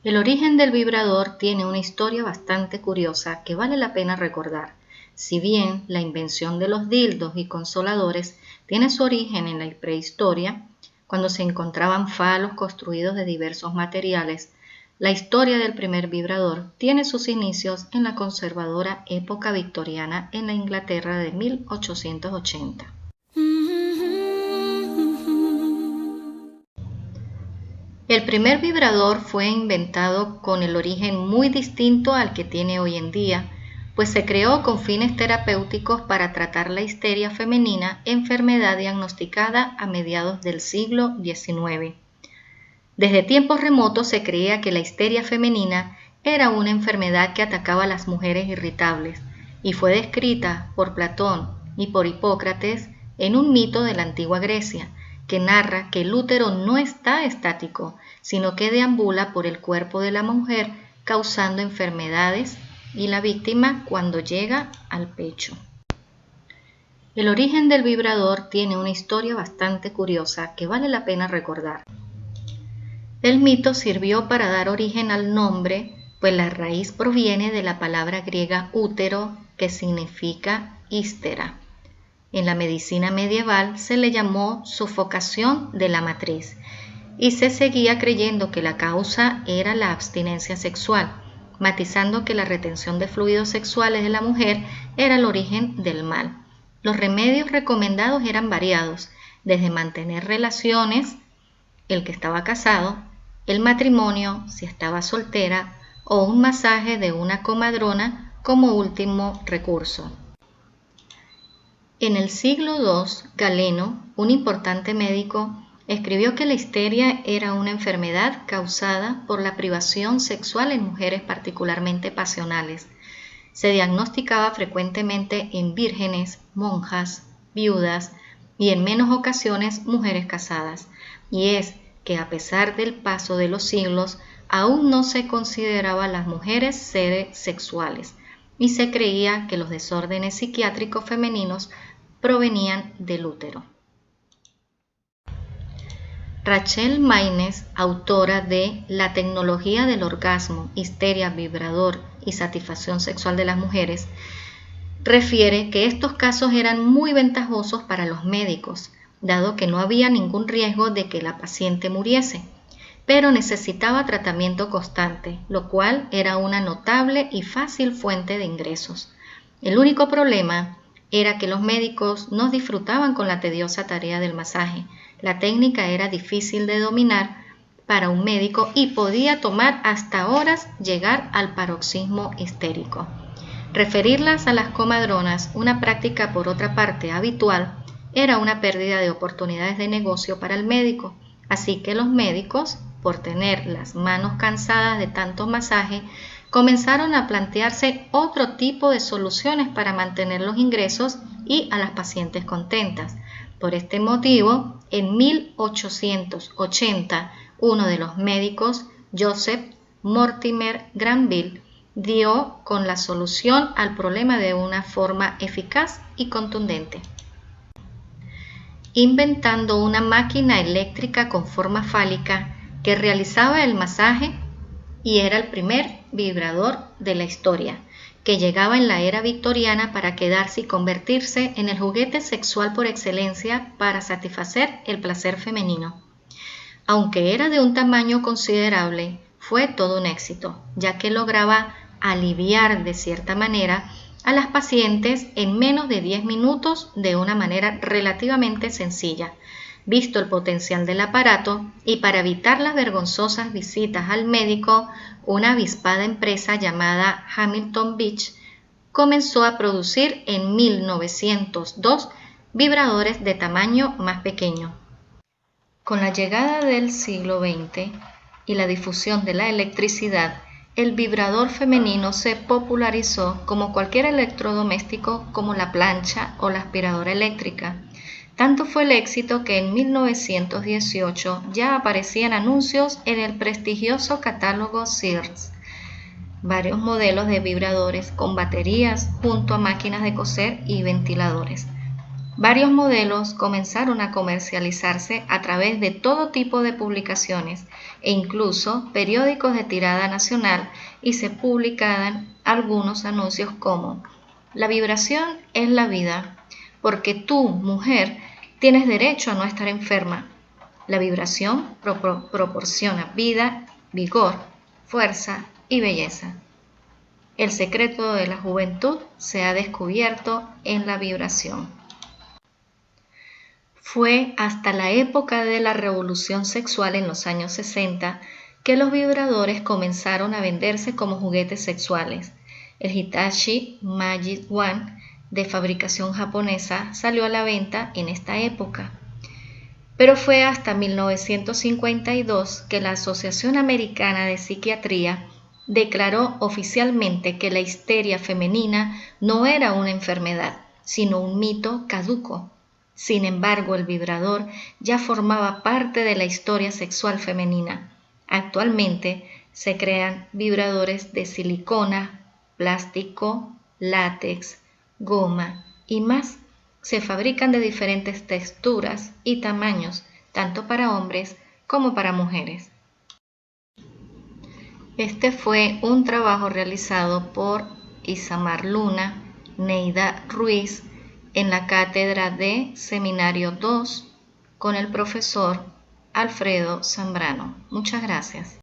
El origen del vibrador tiene una historia bastante curiosa que vale la pena recordar. Si bien la invención de los dildos y consoladores tiene su origen en la prehistoria, cuando se encontraban falos construidos de diversos materiales, la historia del primer vibrador tiene sus inicios en la conservadora época victoriana en la Inglaterra de 1880. El primer vibrador fue inventado con el origen muy distinto al que tiene hoy en día, pues se creó con fines terapéuticos para tratar la histeria femenina, enfermedad diagnosticada a mediados del siglo XIX. Desde tiempos remotos se creía que la histeria femenina era una enfermedad que atacaba a las mujeres irritables y fue descrita por Platón y por Hipócrates en un mito de la antigua Grecia, que narra que el útero no está estático, sino que deambula por el cuerpo de la mujer causando enfermedades y la víctima cuando llega al pecho. El origen del vibrador tiene una historia bastante curiosa que vale la pena recordar. El mito sirvió para dar origen al nombre, pues la raíz proviene de la palabra griega útero, que significa hístera. En la medicina medieval se le llamó sufocación de la matriz y se seguía creyendo que la causa era la abstinencia sexual, matizando que la retención de fluidos sexuales de la mujer era el origen del mal. Los remedios recomendados eran variados, desde mantener relaciones, el que estaba casado, el matrimonio, si estaba soltera, o un masaje de una comadrona como último recurso. En el siglo II, Galeno, un importante médico, escribió que la histeria era una enfermedad causada por la privación sexual en mujeres particularmente pasionales. Se diagnosticaba frecuentemente en vírgenes, monjas, viudas y en menos ocasiones mujeres casadas, y es que a pesar del paso de los siglos, aún no se consideraba a las mujeres seres sexuales, y se creía que los desórdenes psiquiátricos femeninos provenían del útero. Rachel Maynes, autora de La tecnología del orgasmo, histeria, vibrador y satisfacción sexual de las mujeres, refiere que estos casos eran muy ventajosos para los médicos, dado que no había ningún riesgo de que la paciente muriese, pero necesitaba tratamiento constante, lo cual era una notable y fácil fuente de ingresos. El único problema era que los médicos no disfrutaban con la tediosa tarea del masaje. La técnica era difícil de dominar para un médico y podía tomar hasta horas llegar al paroxismo histérico. Referirlas a las comadronas, una práctica por otra parte habitual, era una pérdida de oportunidades de negocio para el médico, así que los médicos, por tener las manos cansadas de tanto masaje, comenzaron a plantearse otro tipo de soluciones para mantener los ingresos y a las pacientes contentas. Por este motivo, en 1880, uno de los médicos, Joseph Mortimer Granville, dio con la solución al problema de una forma eficaz y contundente, inventando una máquina eléctrica con forma fálica que realizaba el masaje y era el primer vibrador de la historia, que llegaba en la era victoriana para quedarse y convertirse en el juguete sexual por excelencia para satisfacer el placer femenino. Aunque era de un tamaño considerable, fue todo un éxito, ya que lograba aliviar de cierta manera a las pacientes en menos de 10 minutos de una manera relativamente sencilla, visto el potencial del aparato, y para evitar las vergonzosas visitas al médico, una avispada empresa llamada Hamilton Beach comenzó a producir en 1902 vibradores de tamaño más pequeño. Con la llegada del siglo XX y la difusión de la electricidad, el vibrador femenino se popularizó como cualquier electrodoméstico como la plancha o la aspiradora eléctrica. Tanto fue el éxito que en 1918 ya aparecían anuncios en el prestigioso catálogo Sears. Varios modelos de vibradores con baterías junto a máquinas de coser y ventiladores. Varios modelos comenzaron a comercializarse a través de todo tipo de publicaciones e incluso periódicos de tirada nacional, y se publicaban algunos anuncios como: la vibración es la vida, porque tú, mujer, tienes derecho a no estar enferma. La vibración proporciona vida, vigor, fuerza y belleza. El secreto de la juventud se ha descubierto en la vibración. Fue hasta la época de la revolución sexual en los años 60 que los vibradores comenzaron a venderse como juguetes sexuales. El Hitachi Magic Wand, de fabricación japonesa, salió a la venta en esta época. Pero fue hasta 1952 que la Asociación Americana de Psiquiatría declaró oficialmente que la histeria femenina no era una enfermedad, sino un mito caduco. Sin embargo, el vibrador ya formaba parte de la historia sexual femenina. Actualmente se crean vibradores de silicona, plástico, látex, goma y más. Se fabrican de diferentes texturas y tamaños, tanto para hombres como para mujeres. Este fue un trabajo realizado por Isamar Luna, Neida Ruiz, en la cátedra de Seminario 2 con el profesor Alfredo Zambrano. Muchas gracias.